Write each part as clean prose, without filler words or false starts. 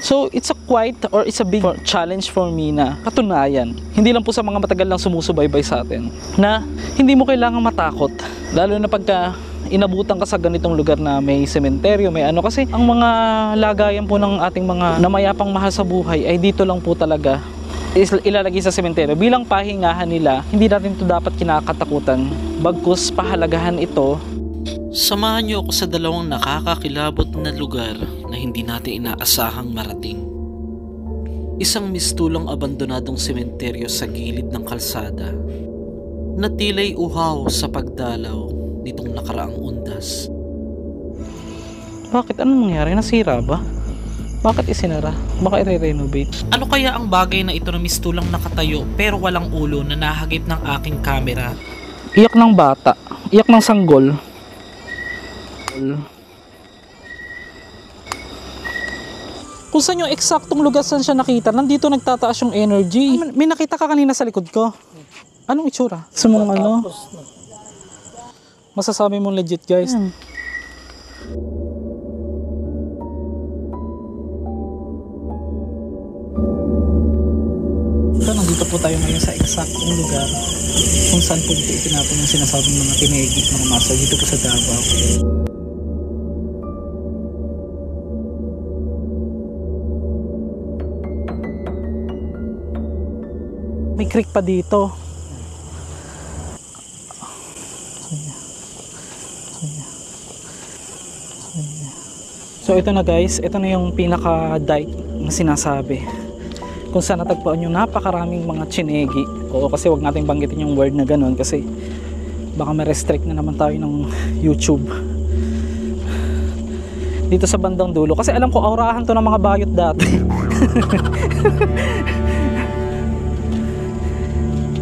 So it's a it's a big challenge for me na katunayan, hindi lang po sa mga matagal lang sumusubaybay sa atin, na hindi mo kailangang matakot, lalo na pagka inabutan ka sa ganitong lugar na may sementeryo, may ano, kasi ang mga lagayan po ng ating mga namayapang mahal sa buhay ay dito lang po talaga ilalagay sa sementeryo. Bilang pahingahan nila, hindi natin ito dapat kinakatakutan, bagkus pahalagahan ito. Samahan niyo ako sa dalawang nakakakilabot na lugar na hindi natin inaasahang marating. Isang mistulang abandonadong sementeryo sa gilid ng kalsada na tila'y uhaw sa pagdalaw nitong nakaraang undas. Bakit? Anong nangyari? Nasira ba? Bakit isinara? Baka i-renovate? Ano kaya ang bagay na ito na mistulang nakatayo pero walang ulo na nahagip ng aking camera? Iyak ng bata. Iyak ng sanggol. Kung saan yung eksaktong lugar saan siya nakita, nandito nagtataas yung energy. May nakita ka kanina sa likod ko. Anong itsura? Sa mong ano? Masasabi mong legit, guys. So, nandito po tayo ngayon sa eksaktong lugar kung saan po dito itinapon yung sinasabing mga tinegi, mga maso dito po sa Davao. May creek pa dito. So ito na guys, ito na yung pinaka dike na sinasabi kung saan natagpuan yung napakaraming mga tsinegi. Oo, kasi wag natin banggitin yung word na ganun kasi baka ma-restrict na naman tayo ng YouTube dito sa bandang dulo, kasi alam ko aurahan to ng mga bayot dati.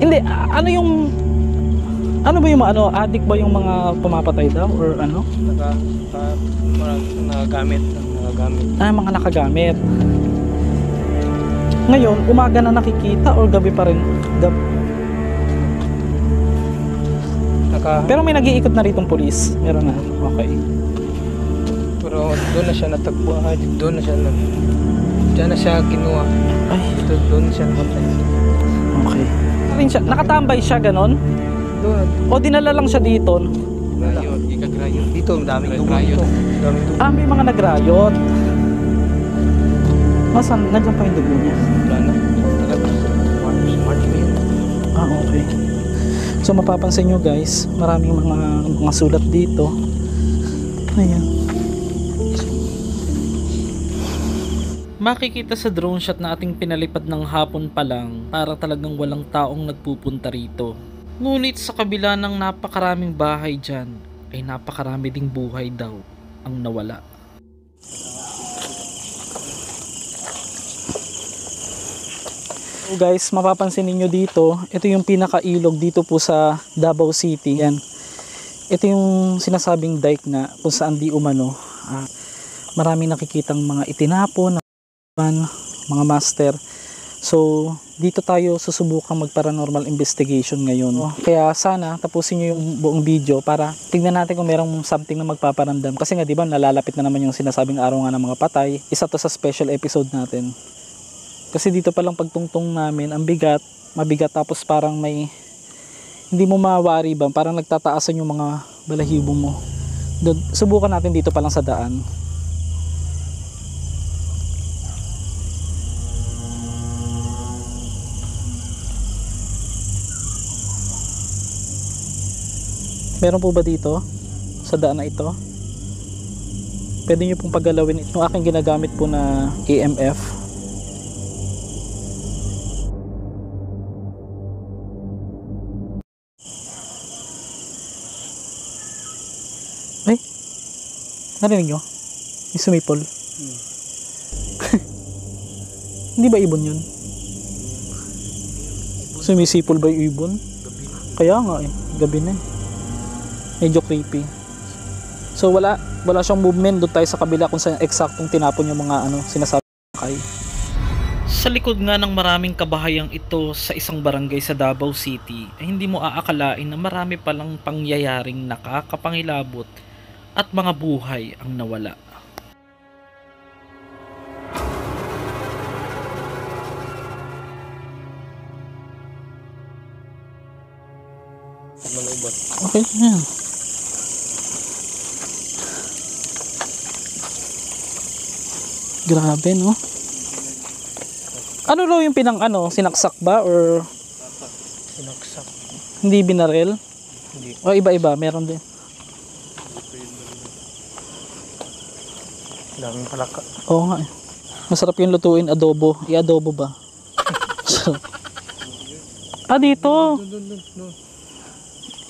Hindi, ano ba yung addict ba yung mga pumapatay daw or ano? Nagagamit. Mga nakagamit. Ngayon, umaga na nakikita or gabi pa rin? Pero may nag-iikot na ritong pulis. Meron na. Okay. Pero doon na siya natagpuan. Doon na siya diyan na siya kinuha. Ay, doon siya namatay. okay. Nakatambay siya ganon? Doon. O dinala lang siya dito? Grayot, ikagrayot. Dito, daming dugo dito. May mga nagrayot. Masan? Nandiyan pa yung dugo niya? Wala na. March na yun. Okay. So mapapansin nyo guys, maraming mga sulat dito. Ayan. Makikita sa drone shot na ating pinalipad ng hapon pa lang, para talagang walang taong nagpupunta rito. Ngunit sa kabila ng napakaraming bahay dyan, ay napakarami ding buhay daw ang nawala. So guys, mapapansin niyo dito, ito yung pinakailog dito po sa Davao City. Yan. Ito yung sinasabing dike na kung saan di umano. Marami nakikitang mga itinapon, mga master. So dito tayo susubukang mag-paranormal investigation ngayon. Kaya sana tapusin nyo yung buong video para tignan natin kung merong something na magpaparamdam. Kasi nga diba nalalapit na naman yung sinasabing araw nga ng mga patay. Isa to sa special episode natin. Kasi dito palang pagtungtong namin, ang mabigat, tapos parang may hindi mo mawari ba, parang nagtataasan yung mga balahibo mo. Subukan natin dito palang sa daan. Meron po ba dito sa daan na ito? Pwede nyo pong paggalawin yung aking ginagamit po na EMF. Ay, narinig nyo? May sumipol. Hindi ba ibon yun? Sumisipol ba yung ibon? Kaya nga gabi na medyo creepy. So wala siyang movement. Doon tayo sa kabila kung saan eksaktong tinapon yung mga sinasabi kay. Sa likod nga ng maraming kabahayang ito sa isang barangay sa Davao City, ay hindi mo aakalain na marami palang pangyayaring nakakapangilabot at mga buhay ang nawala. Malubat. Okay lang yan. Grabe, no? Ano raw yung sinaksak ba or Sinaksak. hindi binarel? Hindi. O iba-iba, meron din. Daming palaka. Oo nga eh. Masarap yung lutuin, adobo. I-adobo ba? Sarap. Dito. Doon.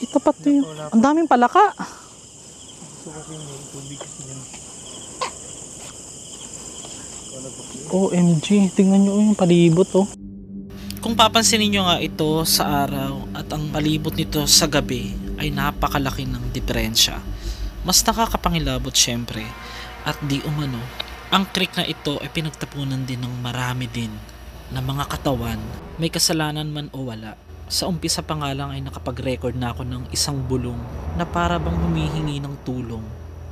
Ito pati yun. Ang daming palaka. Gusto kasi may tubig kasi yan. OMG, tingnan nyo yung palibot oh. Kung papansinin nyo nga ito sa araw at ang palibot nito sa gabi ay napakalaki ng diferensya. Mas nakakapangilabot syempre at di umano, ang creek na ito ay pinagtapunan din ng marami din na mga katawan, may kasalanan man o wala. Sa umpisa pa nga lang ay nakapag-record na ako ng isang bulong na para bang humihingi ng tulong,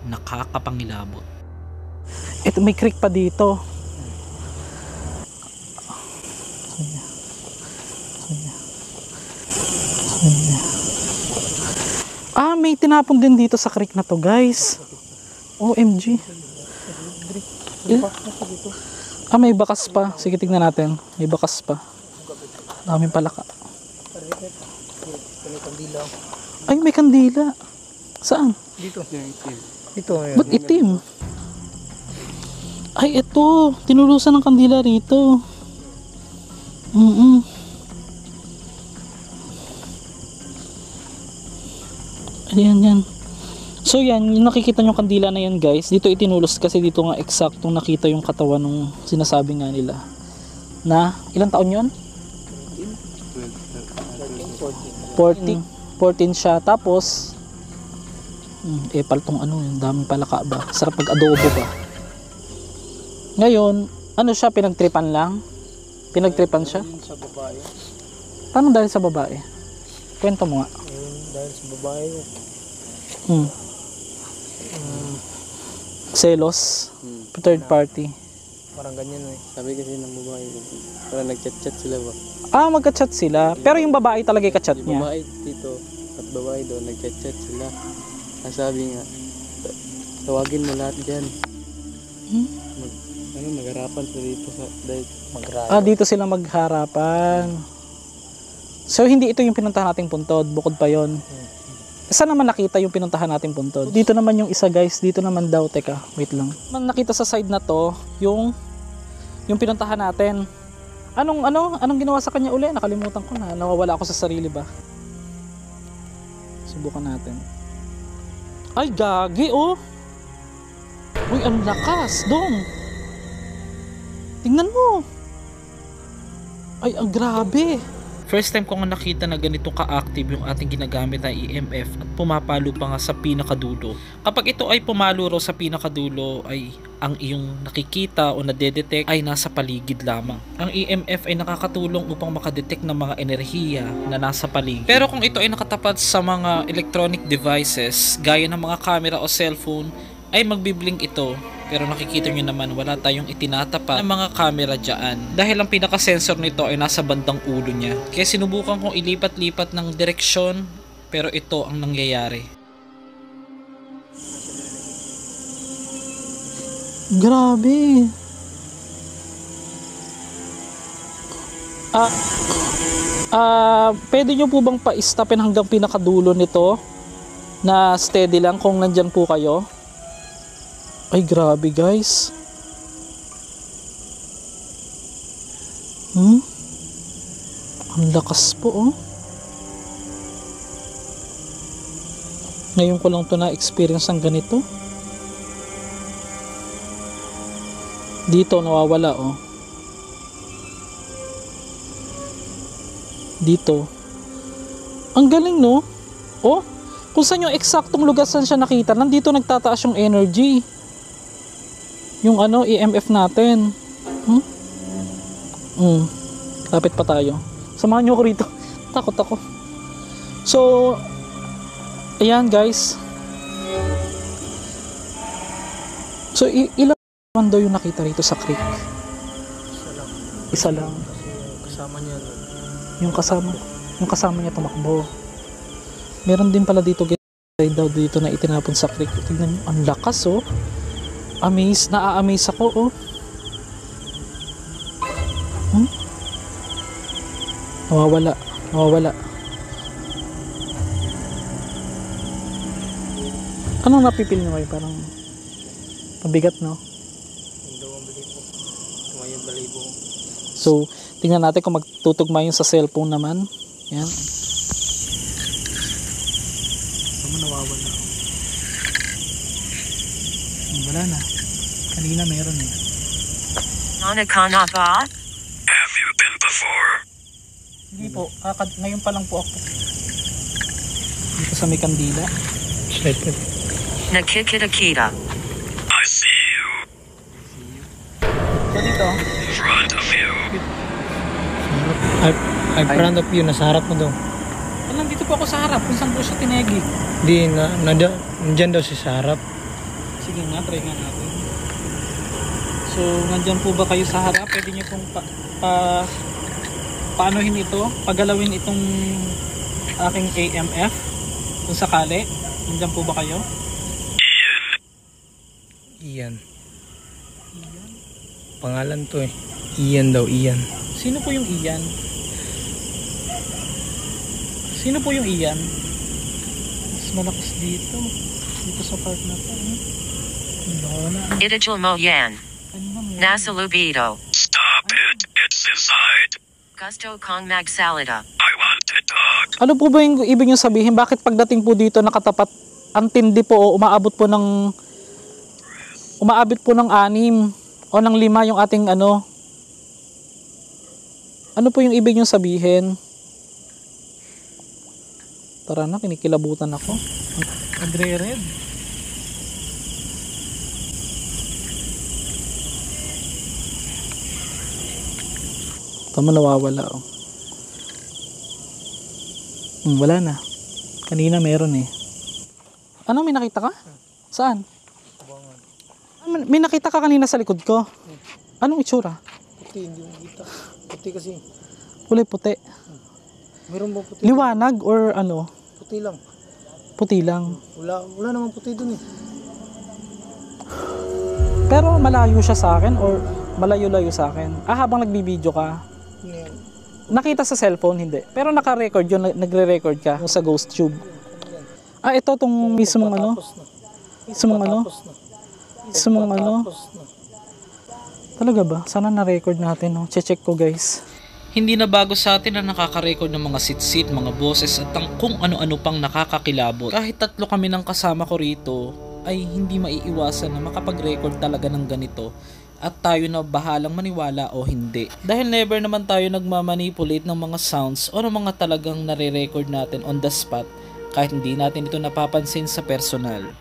nakakapangilabot. Ito may creek pa dito. May tinapon din dito sa creek na to, guys. OMG. May bakas pa. Sige, tignan natin. May bakas pa. Daming palaka. Ay, may kandila. Saan? Dito. Ito. Ba't itim? Ay, ito. Tinulusan ng kandila rito. Ayan, yan. So yan, yung nakikita nyo kandila na yan, guys. Dito itinulos kasi dito nga eksaktong nakita yung katawan ng sinasabi nga nila. Na, ilang taon yun? 14 siya. Tapos, paltong yung daming palaka ba? Sarap pag adobo ba? Ngayon, siya, pinagtripan lang? Pinagtripan siya? Sa babae. Paano dahil sa babae? Kwento mo nga. Dahil sa babae. Selos? Third party? Parang ganyan eh. Sabi kasi ng babae. Parang nag-chat-chat sila ba? Magka-chat sila. Pero yung babae talaga yung ka-chat niya. Babae dito at babae doon nag-chat-chat sila. Sabi nga, tawagin mo lahat dyan. Magharapan sila dito sa magharapan. Dito sila magharapan. So hindi ito yung pinuntahan nating puntod, bukod pa yon. Saan naman nakita yung pinuntahan nating puntod? Dito naman yung isa, guys, dito naman daw, teka, wait lang. Nakita sa side na to, yung pinuntahan natin. Anong ginawa sa kanya uli? Nakalimutan ko na, nawawala ako sa sarili ba? Subukan natin. Ay, gagi, oh! Uy, ang lakas, dong! Tingnan mo! Ay, ang grabe! First time ko nga nakita na ganito ka-active yung ating ginagamit na EMF at pumapalo pa nga sa pinakadulo. Kapag ito ay pumalo raw sa pinakadulo ay ang iyong nakikita o nadedetect ay nasa paligid lamang. Ang EMF ay nakakatulong upang makadetect ng mga enerhiya na nasa paligid. Pero kung ito ay nakatapat sa mga electronic devices gaya ng mga camera o cellphone ay magbiblink ito. Pero nakikita nyo naman wala tayong itinatapat ng mga camera dyan. Dahil ang pinaka-sensor nito ay nasa bandang ulo niya. Kaya sinubukan kong ilipat-lipat ng direksyon pero ito ang nangyayari. Grabe. Pwede nyo po bang pa-stopin hanggang pinakadulo nito? Na steady lang kung nandyan po kayo? Ay, grabe, guys. Ang lakas po, oh. Ngayon ko lang to na-experience ang ganito. Dito, nawawala, oh. Dito. Ang galing, no? Oh, kung saan yung eksaktong lugar saan siya nakita, nandito nagtataas yung energy. Yung EMF natin. Lapit pa tayo. Samahan nyo ko rito. Takot ako. So, ayan, guys. So, ilan naman daw yung nakita rito sa creek? Isa lang. Kasi kasama niya. Yung kasama niya tumakbo. Meron din pala dito guys daw dito na itinapon sa creek. Tignan nyo, ang lakas oh. Na-amaze ako oh. Nawawala. Anong napipil nyo kayo? Parang mabigat, no? So, tingnan natin kung magtutugma yung sa cellphone naman. Yan. Nawawala. Wala na. Kanina meron eh. Nanakana ba? Have you been before? Hindi po. Ngayon pa lang po ako. Dito sa may kandila. Nakikita-kita. I see you. So dito. Front of you. Ay, front of you, nasa harap mo daw. Nandito po ako sa harap. Kung saan po siya tinegi. Di, nandyan daw siya sa harap. Sige nga, try nga natin. So, nandyan po ba kayo sa harap? Pwede nyo pong paanohin ito? Pagalawin itong aking AMF? Kung sakali? Nandyan po ba kayo? Ian. Pangalan to eh. Ian daw, Ian. Sino po yung Ian? Sino po yung Ian? Mas malakas dito. Dito sa part na to. Wala. Idajul mo yan. Kanina meron. Nasa Lubito. Stop it. It's inside. Gusto kong magsalita. I want to talk. Ano po ba yung ibig nyo sabihin? Bakit pagdating po dito nakatapat ang tindi po o umaabot po ng 6 o ng 5 yung ating ano? Ano po yung ibig nyo sabihin? Tara na, kinikilabutan ako. Nagre-red. Tama, nawawala oh. Wala na. Kanina meron eh. Ano, may nakita ka? Saan? May nakita ka kanina sa likod ko. Anong itsura? Puti, hindi mo kita. Puti kasi. Kulay puti. Meron ba puti? Liwanag or ano? Puti lang. Puti lang. Wala naman puti dun eh. Pero malayo siya sa akin or malayo-layo sa akin? Habang nagbibideo ka? Nakita sa cellphone, hindi. Pero naka-record yun, nagre-record ka yung sa Ghost Tube. Ito tong mismong ano? Mismong ano? Mismong ano? Talaga ba? Sana na-record natin, no? Check ko, guys. Hindi na bago sa atin na nakaka-record ng mga sit-sit, mga boses at ang kung ano-ano pang nakakakilabot. Kahit 3 kami ng kasama ko rito, ay hindi maiiwasan na makapag-record talaga ng ganito. At tayo na bahalang maniwala o hindi. Dahil never naman tayo nagmamanipulate ng mga sounds o ng mga talagang nare-record natin on the spot kahit hindi natin ito napapansin sa personal.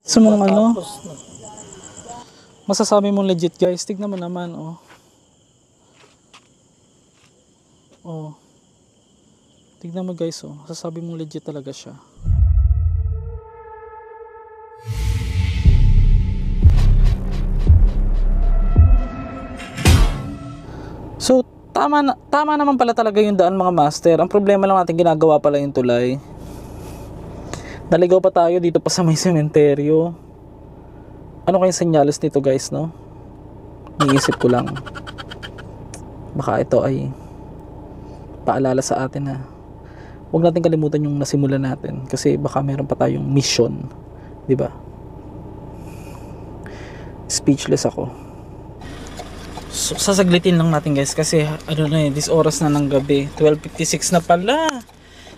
Sa mga ano? Masasabi mong legit, guys. Tignan mo naman, oh. Oh. Tignan mo, guys, oh. Masasabi mong legit talaga siya. So, tama naman pala talaga yung daan, mga master. Ang problema lang natin, ginagawa pala yung tulay. Naligaw pa tayo dito pa sa may sementeryo. Ano kayong senyales nito, guys, no? Iniisip ko lang. Baka ito ay paalala sa atin na huwag natin kalimutan yung nasimulan natin. Kasi baka meron pa tayong mission. Diba? Speechless ako. So, sasaglitin lang natin, guys, kasi ano na eh, this oras na ng gabi, 12:56 na pala.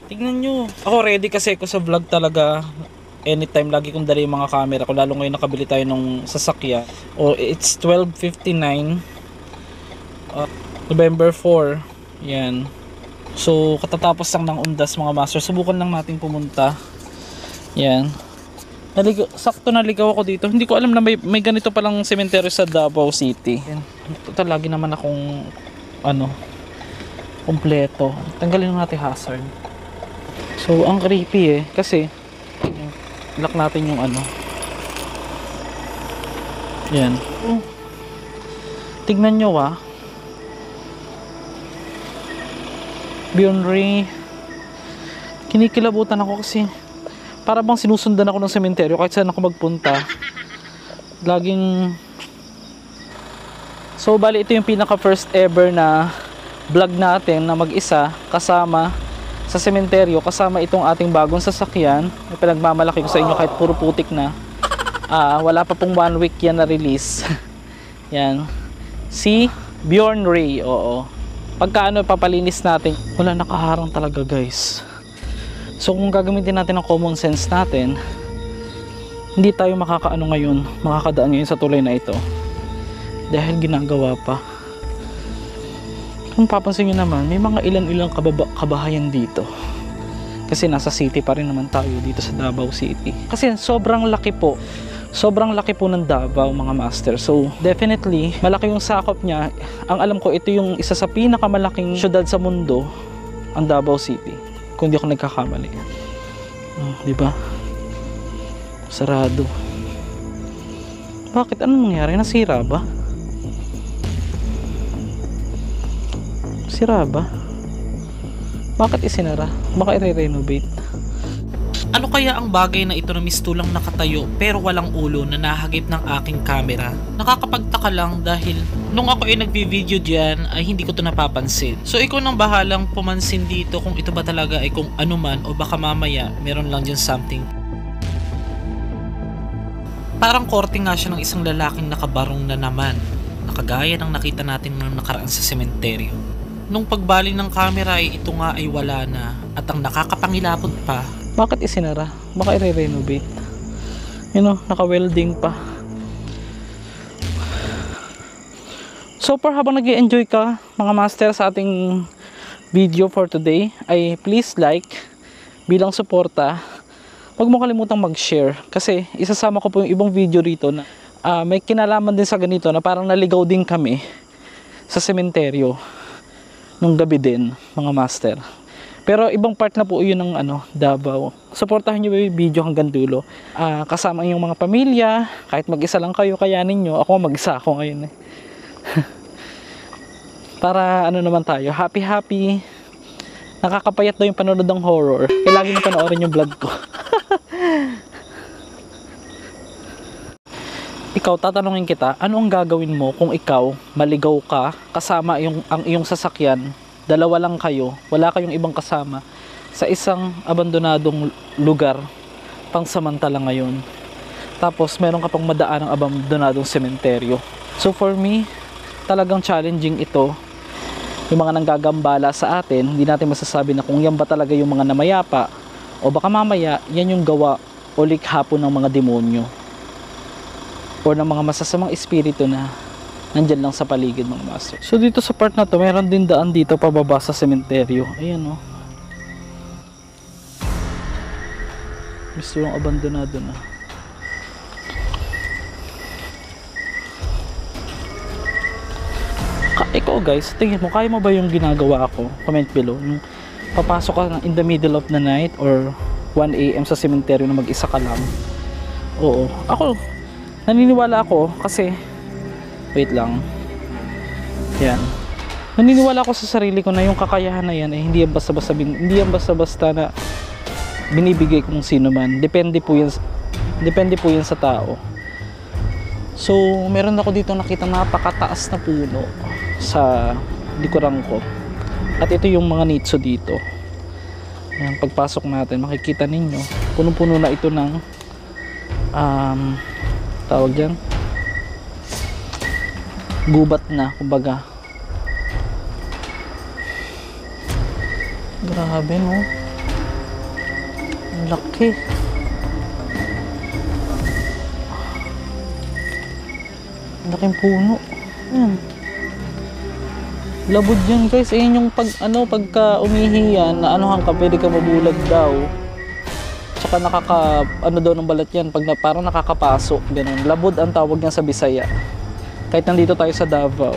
Tignan nyo, ako ready kasi ako sa vlog talaga. Anytime, lagi kong dala yung mga camera ko, lalo ngayon nakabili tayo ng sasakyan. It's 12:59 November 4. Yan. So katatapos lang ng undas, mga master. Subukan lang natin pumunta. Yan. Sakto naligaw ako dito. Hindi ko alam na may ganito palang sementeryo sa Davao City. Total, lagi naman akong kompleto. Tanggalin natin hazard. So ang creepy eh, kasi lock natin yung yan. Tignan nyo Bionry. Kinikilabutan ako kasi para bang sinusundan ako ng sementeryo kahit saan ako magpunta. Laging... So bali ito yung pinaka first ever na vlog natin na mag-isa kasama sa sementeryo, kasama itong ating bagong sasakyan. May pinagmamalaki ko sa inyo kahit puro putik na. Wala pa pong 1 week yan na release. Yan. Si Bjorn Ray, oo. Pagka papalinis natin, wala nakaharang talaga guys. So kung gagamitin natin ang common sense natin, hindi tayo makakadaan ngayon sa tulay na ito. Dahil ginagawa pa. Kung papansin nyo naman, may mga ilang kabahayan dito. Kasi nasa city pa rin naman tayo dito sa Davao City. Kasi sobrang laki po ng Davao mga master. So definitely malaki yung sakop niya. Ang alam ko ito yung isa sa pinakamalaking syudad sa mundo, ang Davao City, kung di ako nagkakamali. Diba? Sarado. Bakit? Anong nangyari? Nasira ba? Sira ba? Bakit isinara? Baka i-renovate. Ano kaya ang bagay na ito na mistulang nakatayo pero walang ulo na nahagip ng aking camera? Nakakapagtaka lang dahil nung ako ay nagbi-video dyan ay hindi ko ito napapansin. So ikaw nang bahalang pumansin dito kung ito ba talaga ay kung ano man o baka mamaya meron lang dyan something. Parang korte nga siya ng isang lalaking nakabarong na naman, nakagaya ng nakita natin nung nakaraan sa sementeryo. Nung pagbali ng camera ay ito nga ay wala na at ang nakakapangilabot pa. Bakit isinara? Baka i-renovate. Naka-welding pa. So far habang nag-i-enjoy ka mga master sa ating video for today, ay please like bilang suporta. Huwag mo kalimutang mag-share kasi isasama ko po yung ibang video rito na may kinalaman din sa ganito na parang naligaw din kami sa sementeryo nung gabi din mga master. Pero ibang part na po yun ng Davao. Suportahan nyo yung video hanggang dulo. Kasama yung mga pamilya, kahit mag-isa lang kayo, kayanin nyo. Ako mag-isa ako ngayon eh. Para naman tayo, happy. Nakakapayat daw yung panonood ng horror. Kaya lagi nyo panoorin yung vlog ko. Ikaw, tatanungin kita, ano ang gagawin mo kung ikaw maligaw ka kasama ang iyong sasakyan? Dalawa lang kayo, wala kayong ibang kasama sa isang abandonadong lugar pangsamantala ngayon. Tapos meron ka pang madaan ng abandonadong sementeryo. So for me, talagang challenging ito. Yung mga nanggagambala sa atin, hindi natin masasabi na kung yan ba talaga yung mga namayapa o baka mamaya yan yung gawa o likha po ng mga demonyo o ng mga masasamang espiritu na nandyan lang sa paligid mga master. So dito sa part na to, meron din daan dito pababa sa sementeryo. Ayan o. Gusto yung abandonado na. Ikaw guys, tingin mo, kaya mo ba yung ginagawa ko? Comment below. Yung papasok ka in the middle of the night or 1 AM sa sementeryo na mag-isa ka lang. Oo. Ako, naniniwala ako kasi wait lang. Yan. Naniniwala ako sa sarili ko na yung kakayahan na yan ay hindi yan basta-basta na binibigay kung sino man. Depende po yan sa tao. So, meron ako dito nakita napakataas na puno sa likuran ko. At ito yung mga nitso dito. Yan, pagpasok natin, makikita ninyo, punong-puno na ito ng tawag dyan, gubat na, kumbaga. Grabe no, ang laki. Ang laking puno. Ayan, labod yan guys. Ayan yung pagka umihi yan na ka, pwede ka mabulag daw. Tsaka daw ng balat yan pag parang nakakapasok, ganun. Labod ang tawag niya sa Bisaya. Kahit nandito tayo sa Davao.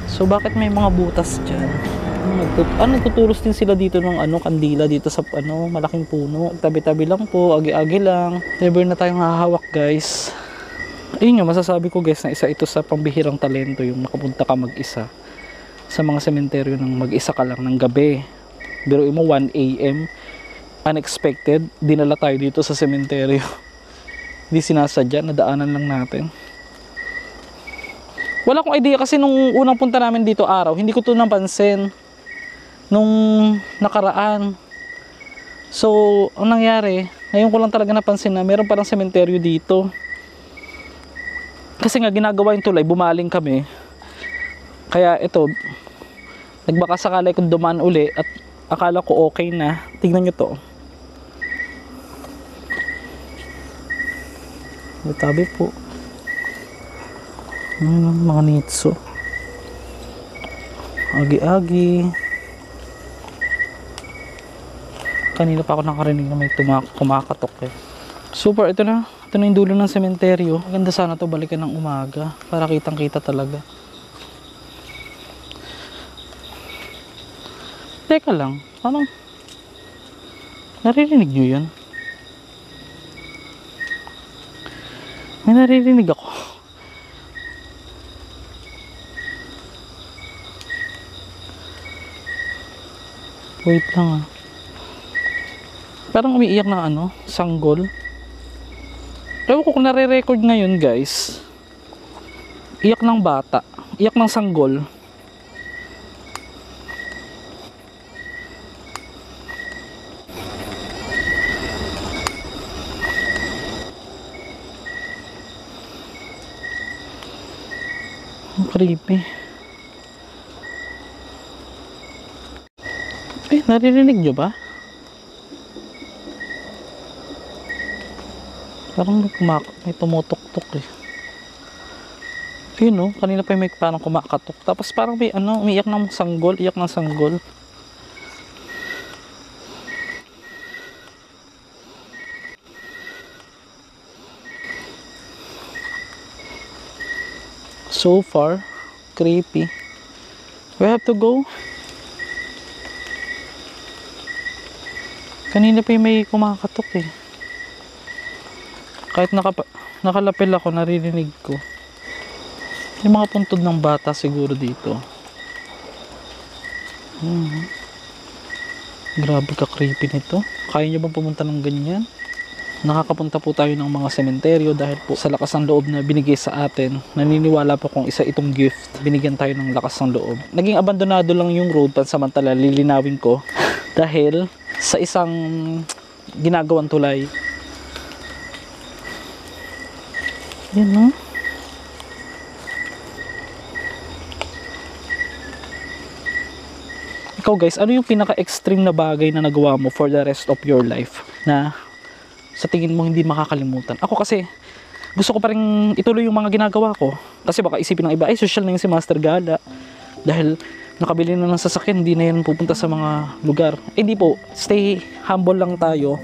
So bakit may mga butas dyan? Nagtuturos din sila dito ng kandila dito sa malaking puno. Tabi-tabi lang po, agi-agi lang. Never na tayong hahawak guys. Ayun yung masasabi ko guys na isa ito sa pambihirang talento yung makapunta ka mag-isa sa mga sementeryo ng mag-isa ka lang ng gabi. Biruin mo 1 AM, unexpected, dinala tayo dito sa sementeryo. Hindi sinasadya, nadaanan lang natin. Wala akong idea kasi nung unang punta namin dito araw, hindi ko ito napansin nung nakaraan. So, ang nangyari, ngayon ko lang talaga napansin na meron parang sementeryo dito. Kasi nga ginagawa yung tulay, bumaling kami. Kaya ito, nagbaka sakali kung dumaan uli at akala ko okay na. Tignan nyo to. Tabi po. Mga nitso. Agi-agi. Kanina pa ako nakarinig na may kumakatok eh. Super, ito na. Ito na yung dulo ng sementeryo. Maganda sana to balikan ng umaga para kitang kita talaga. Teka lang, parang naririnig nyo yun? May naririnig ako. Wait lang ah. Parang umiiyak na ano, sanggol. Ewan ko kung nare-record ngayon guys. Iyak ng bata. Iyak ng sanggol. Creepy. Eh, naririnig nyo ba? Parang may tumutok-tok eh. Yun oh, kanina pa may parang kumakatok. Tapos parang may ano, umiiyak ng sanggol, iyak ng sanggol. So far, creepy. We have to go. Kanina pa may kumakatok eh. Kahit nakalapil ako, naririnig ko. Yung mga puntod ng bata siguro dito. Grabe ka creepy nito. Kaya nyo bang pumunta ng ganyan? Nakakapunta po tayo ng mga sementeryo dahil po sa lakas ng loob na binigay sa atin. Naniniwala po kung isa itong gift. Binigyan tayo ng lakas ng loob. Naging abandonado lang yung road pansamantala lilinawin ko dahil sa isang ginagawang tulay. Yan no? Ikaw guys, ano yung pinaka-extreme na bagay na nagawa mo for the rest of your life na sa tingin mo hindi makakalimutan? Ako kasi gusto ko pa rin ituloy yung mga ginagawa ko kasi baka isipin ng iba ay social na yung si Master Gala dahil nakabili na ng sasakyan, hindi na yan pupunta sa mga lugar. Eh hindi po, stay humble lang tayo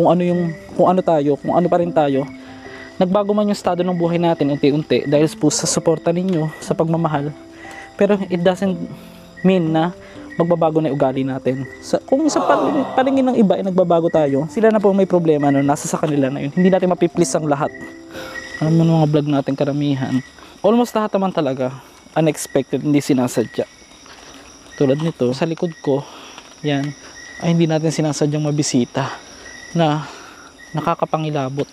kung ano pa rin tayo. Nagbago man yung estado ng buhay natin unti-unti dahil po sa suporta ninyo, sa pagmamahal. Pero it doesn't mean na magbabago na yung ugali natin. Kung sa paningin ng iba ay nagbabago tayo, sila na po may problema no, nasa sa kanila na yun. Hindi natin mapiplease ang lahat. Alam mo ng mga vlog natin karamihan. Almost lahat naman talaga unexpected, hindi sinasadya. Tulad nito, sa likod ko, yan, ay hindi natin sinasadyang mabisita na nakakapangilabot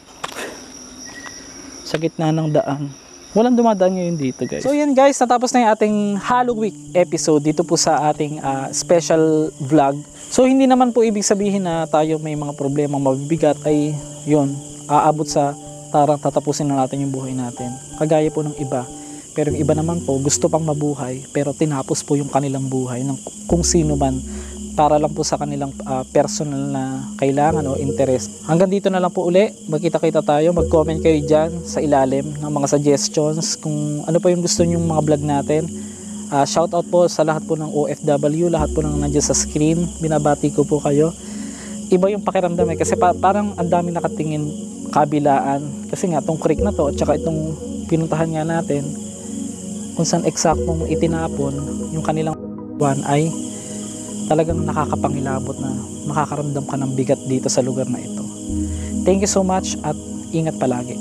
sa gitna ng daan. Walang dumadaan ngayon dito guys. So yan guys, natapos na yung ating Halloween episode dito po sa ating special vlog. So hindi naman po ibig sabihin na tayo may mga problemang mabibigat ay yun, aabot sa tarang tatapusin na natin yung buhay natin. Kagaya po ng iba. Pero yung iba naman po gusto pang mabuhay pero tinapos po yung kanilang buhay ng kung sino man para lang po sa kanilang personal na kailangan o interest. Hanggang dito na lang po uli. Magkita-kita tayo. Mag-comment kayo dyan sa ilalim ng mga suggestions kung ano pa yung gusto nyong mga vlog natin. Shoutout po sa lahat po ng OFW, lahat po ng nandiyan sa screen. Binabati ko po kayo. Iba yung pakiramdam kasi parang ang dami nakatingin kabilaan. Kasi nga itong creek na to at saka itong pinuntahan nga natin kung saan eksaktong itinapon yung kanilang buwan ay talagang nakakapangilabot na makakaramdam ka ng bigat dito sa lugar na ito. Thank you so much at ingat palagi.